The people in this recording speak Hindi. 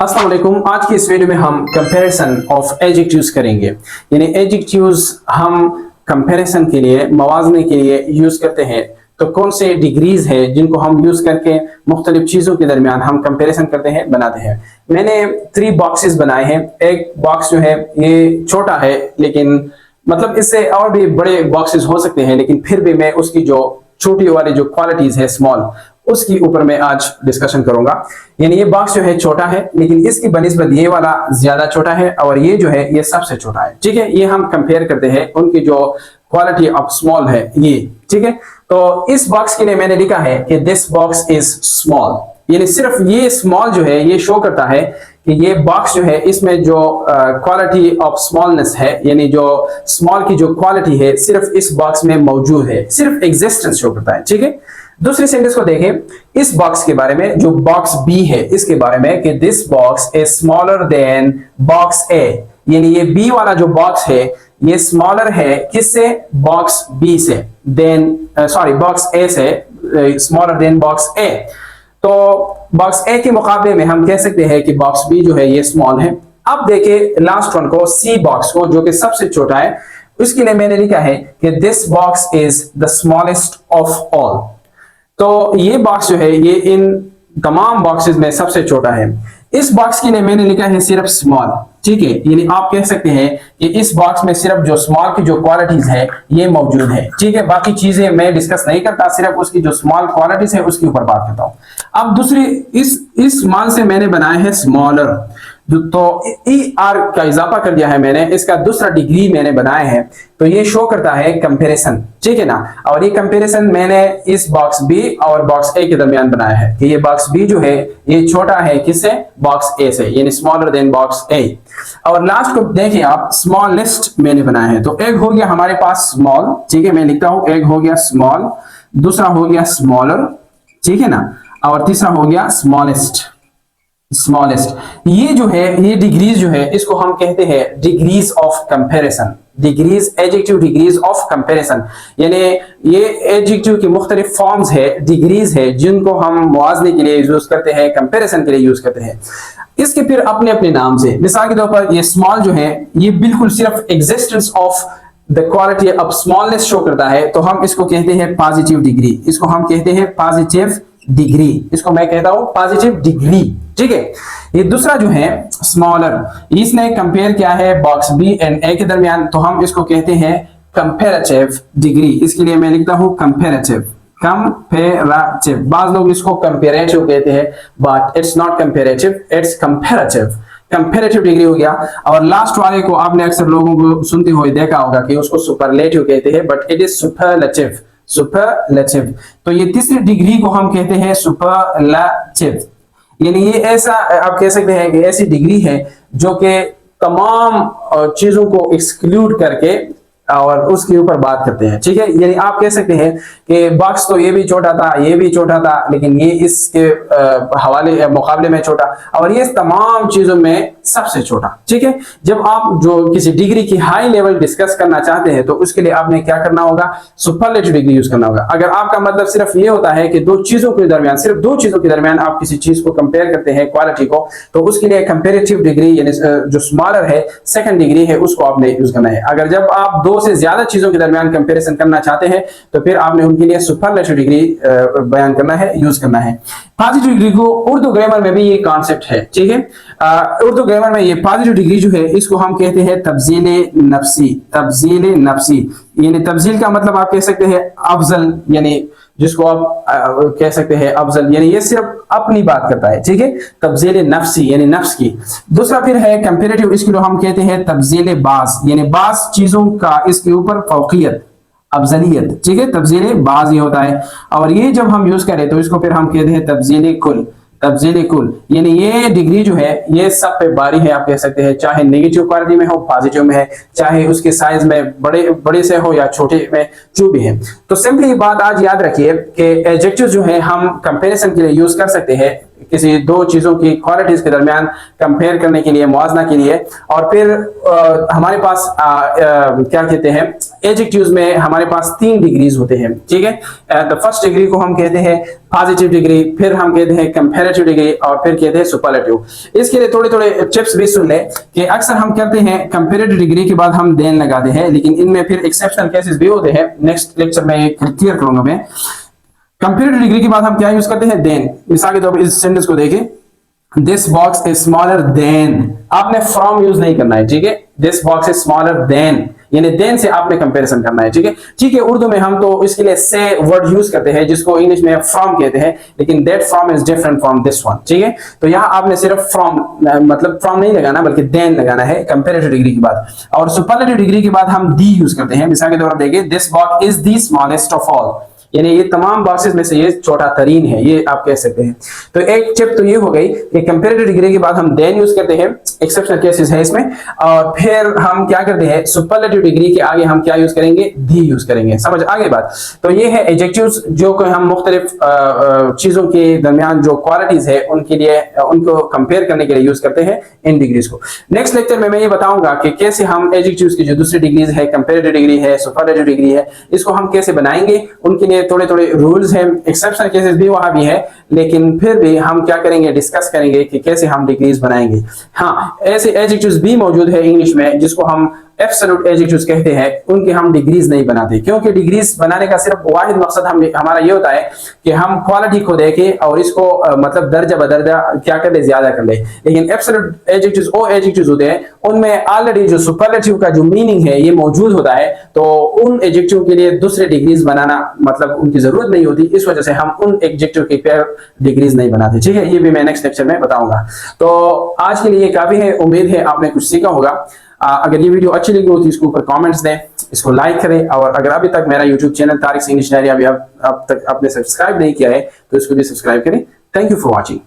अस्सलाम वालेकुम। आज की इस वीडियो में हम कंपैरिजन ऑफ एडजेक्टिव्स करेंगे। यानी एडजेक्टिव्स हम कंपैरिजन के लिए, मवाजने के लिए यूज करते हैं। तो कौन से डिग्रीज है जिनको हम यूज करके मुख्तलिफ चीजों के दरमियान हम कंपैरिजन करते हैं, बनाते हैं। मैंने 3 बॉक्सेस बनाए हैं। एक बॉक्स जो है ये छोटा है, लेकिन मतलब इससे और भी बड़े बॉक्सेस हो सकते हैं, लेकिन फिर भी मैं उसकी जो छोटी वाली जो क्वालिटीज है स्मॉल, उसकी ऊपर मैं आज डिस्कशन करूंगा। यानी ये बॉक्स जो है छोटा है, लेकिन इसकी बनिस्बत ये वाला ज्यादा छोटा है, और ये जो है ये सबसे छोटा है। ठीक है, ये हम कंपेयर करते हैं उनकी जो क्वालिटी ऑफ स्मॉल है ये। ठीक है, तो इस बॉक्स के लिए मैंने लिखा है कि दिस बॉक्स इज स्मॉल। यानी सिर्फ ये स्मॉल जो है ये शो करता है कि ये बॉक्स जो है इसमें जो क्वालिटी ऑफ स्मॉलनेस है, यानी जो स्मॉल की जो क्वालिटी है सिर्फ इस बॉक्स में मौजूद है, सिर्फ एग्जिस्टेंस शो करता है। ठीक है, दूसरे सेंटेंस को देखें इस बॉक्स के बारे में, जो बॉक्स बी है इसके बारे में, कि this box is smaller than box A. यानी ये बी वाला जो बॉक्स है ये स्मॉलर है किससे? बॉक्स बी से, बॉक्स ए से स्मॉलर देन बॉक्स ए। तो बॉक्स ए के मुकाबले में हम कह सकते हैं कि बॉक्स बी जो है ये स्मॉल है। अब देखिए लास्ट वन को, सी बॉक्स को, जो कि सबसे छोटा है, उसके लिए मैंने लिखा है कि this box is the smallest of all. तो ये बॉक्स जो है ये इन तमाम बॉक्सेस में सबसे छोटा है। इस बॉक्स के लिए मैंने लिखा है सिर्फ स्मॉल। ठीक है, यानी आप कह सकते हैं कि इस बॉक्स में सिर्फ जो स्मॉल की जो क्वालिटीज है ये मौजूद है। ठीक है, बाकी चीजें मैं डिस्कस नहीं करता, सिर्फ उसकी जो स्मॉल क्वालिटीज है उसके ऊपर बात करता हूं। अब दूसरी इस स्मॉल से मैंने बनाया है स्मॉलर, तो ई आर का इजाफा कर दिया है मैंने, इसका दूसरा डिग्री मैंने बनाया है। तो ये शो करता है कंपैरिजन। ठीक है ना, और ये कंपैरिजन मैंने इस बॉक्स बी और बॉक्स ए के दरमियान बनाया है कि ये बॉक्स बी जो है ये छोटा है किससे? बॉक्स ए से, यानी स्मॉलर देन बॉक्स ए। और लास्ट को देखिए आप, स्मॉलेस्ट मैंने बनाया है। तो एक हो गया हमारे पास स्मॉल, ठीक है, मैं लिखता हूं, एक हो गया स्मॉल, दूसरा हो गया स्मॉलर, ठीक है ना, और तीसरा हो गया स्मॉलेस्ट। ये जो है ये डिग्रीज जो है इसको हम कहते हैं degrees of comparison. Degrees, adjective degrees of comparison, यानी ये एडजेक्टिव की मुख्तलिफ फॉर्म्स है, डिग्रीज है, जिनको हम मुआवजे के लिए यूज करते हैं, कंपैरिजन के लिए यूज करते हैं। इसके फिर अपने अपने नाम से, मिसाल के तौर पर ये स्मॉल जो है ये बिल्कुल सिर्फ existence of the quality of smallness show करता है, तो हम इसको कहते हैं पॉजिटिव डिग्री। इसको हम कहते हैं पॉजिटिव डिग्री, इसको मैं कहता हूं पॉजिटिव डिग्री। ठीक है, ये दूसरा जो है स्मॉलर, इसने कंपेयर किया है बॉक्स बी एंड ए के दरमियान, तो हम इसको कहते हैं कंपैरेटिव डिग्री। इसके लिए मैं लिखता हूं कंपैरेटिव। बाज लोग इसको कंपैरेटिव कहते हैं, but it's not comparative, it's comparative. Comparative degree हो गया। और लास्ट वाले को आपने अक्सर लोगों को सुनते हुए देखा होगा कि उसको सुपरलेटिव कहते हैं, बट इट इज सुपरलेटिव। तो ये तीसरी डिग्री को हम कहते हैं सुपरलेटिव। यानी ये ऐसा आप कह सकते हैं कि ऐसी डिग्री है जो कि तमाम चीजों को एक्सक्लूड करके और उसके ऊपर बात करते हैं। ठीक है, यानी आप कह सकते हैं कि बॉक्स तो ये भी छोटा था, ये भी छोटा था, लेकिन ये इसके हवाले मुकाबले में छोटा, और ये तमाम चीजों में सबसे छोटा। ठीक है, जब आप जो किसी डिग्री की हाई लेवल डिस्कस करना चाहते हैं तो उसके लिए आपने क्या करना होगा? सुपरलेटिव डिग्री यूज करना होगा। अगर आपका मतलब सिर्फ ये होता है कि सिर्फ दो चीजों के दरमियान आप किसी चीज को कंपेयर करते हैं क्वालिटी को, तो उसके लिए कंपेरेटिव डिग्री यानी जो स्मॉलर है, सेकंड डिग्री है, उसको आपने यूज करना है। अगर जब आप 2 से ज्यादा चीजों के दरमियान कंपैरिजन करना चाहते हैं तो फिर आपने उनके लिए सुपरलेटिव डिग्री बयान करना है, यूज करना है। पॉजिटिव डिग्री को उर्दू ग्रामर में भी ये कॉन्सेप्ट है। ठीक है, उर्दू ग्रामर में ये पॉजिटिव डिग्री जो है इसको हम कहते हैं तब्जील नफ्सी। यानी तब्जील का मतलब आप कह सकते हैं अफजल, यानी जिसको आप कह सकते हैं अफजल, यानी ये सिर्फ अपनी बात करता है। ठीक है, तब्जील नफ्सी यानी नफ्स की। दूसरा फिर है कंपैरेटिव, इसको हम कहते हैं तब्जील बाज, यानी बाज चीजों का इसके ऊपर फौकियत, अफजलियत। ठीक है, तब्जील बाज ये होता है, और ये जब हम यूज करें तो इसको फिर हम कहते हैं तब्जील कुल। यानी ये डिग्री जो है ये सब पे बारी है, आप कह सकते हैं, चाहे नेगेटिव क्वालिटी में हो, पॉजिटिव में है, चाहे उसके साइज में बड़े से हो या छोटे में, जो भी है। तो सिंपली बात आज याद रखिए कि एडजेक्टिव जो है हम कंपैरिजन के लिए यूज कर सकते हैं किसी दो चीजों की क्वालिटीज के दरमियान कंपेयर करने के लिए, मुआवजा के लिए। और फिर हमारे पास क्या कहते हैं, एडजेक्टिव्स में हमारे पास 3 डिग्रीज होते हैं, ठीक है। द फर्स्ट डिग्री को हम कहते हैं पॉजिटिव डिग्री, फिर हम कहते हैं कंपैरेटिव डिग्री, और फिर कहते हैं सुपरलेटिव। इसके लिए थोड़े थोड़े टिप्स भी सुन ले कि अक्सर हम करते हैं कंपैरेटिव डिग्री के बाद हम देन लगाते हैं, लेकिन इनमें फिर एक्सेप्शनल केसेस भी होते हैं। नेक्स्ट लेक्चर में क्लियर करूंगा मैं। कंपैरेटिव डिग्री के बाद हम क्या यूज करते हैं, देन। मिसाल के तौर पर इस सेंटेंस को देखें, this box is smaller then, आपने फ्रॉम यूज नहीं करना है, ठीक है। This box is smaller then, यानी देन से आपने कंपैरिजन करना है, ठीक है। ठीक है, उर्दू में हम तो इसके लिए से वर्ड यूज करते हैं जिसको इंग्लिश में फ्रॉम कहते हैं, लेकिन that from is different from this one, ठीक है। तो यहाँ आपने सिर्फ फ्रॉम मतलब फ्रॉम नहीं लगाना बल्कि देन लगाना है कंपैरेटिव डिग्री के बाद। और सुपरलेटिव डिग्री के बाद हम दी यूज करते हैं। मिसाल के तौर पर देखिए, this box is the smallest of all, यानी ये तमाम बॉक्सेस में से ये छोटा तरीन है, ये आप कह सकते हैं। तो एक टिप तो ये हो गई कि कंपैरेटिव डिग्री के बाद हम देन यूज करते हैं, एक्सेप्शनल केसेस है इसमें। और फिर हम क्या करते हैं, सुपरलेटिव डिग्री के आगे हम क्या यूज करेंगे, दी यूज करेंगे। समझ आगे बात। तो ये है एडजेक्टिव्स जो कि हम मुख्तलिफ चीजों के दरमियान जो क्वालिटीज है उनके लिए, उनको कंपेयर करने के लिए यूज करते हैं इन डिग्रीज को। नेक्स्ट लेक्चर में मैं ये बताऊंगा कि कैसे हम एडजेक्टिव्स की जो दूसरी डिग्रीज है, कंपैरेटिव डिग्री है, सुपरलेटिव डिग्री है, इसको हम कैसे बनाएंगे। उनके लिए थोड़े थोड़े रूल्स हैं, एक्सेप्शनल केसेस भी वहां भी है, लेकिन फिर भी हम क्या करेंगे, डिस्कस करेंगे कि कैसे हम डिग्रीज बनाएंगे। हाँ, ऐसे एडजेक्टिव्स भी मौजूद है इंग्लिश में जिसको हम एब्सोल्यूट एडजेक्टिव्स कहते हैं, उनकी हम डिग्रीज नहीं बनाते, क्योंकि डिग्रीज बनाने का सिर्फ वाहिद मकसद हमारा ये होता है कि हम क्वालिटी को देखें और इसको मतलब दर्जा बदर्जा क्या कर ले, ज्यादा कर ले। लेकिन एब्सोल्यूट एडजेक्टिव्स वो एडजेक्टिव्स होते हैं उनमें ऑलरेडी जो सुपरलेटिव का जो मीनिंग है ये मौजूद होता है, तो उन एडजेक्टिव के लिए दूसरे डिग्रीज बनाना मतलब उनकी जरूरत नहीं होती। इस वजह से हम उन एडजेक्टिव की डिग्रीज नहीं बनाते, ठीक है। ये भी मैं नेक्स्ट लेक्चर में बताऊंगा। तो आज के लिए काफी है, उम्मीद है आपने कुछ सीखा होगा। अगर ये वीडियो अच्छी लगी हो तो इसके ऊपर कमेंट्स दें, इसको लाइक करें, और अगर अभी तक मेरा YouTube channel Tariq English diary अभी अब तक आपने सब्सक्राइब नहीं किया है तो इसको भी सब्सक्राइब करें। Thank you for watching.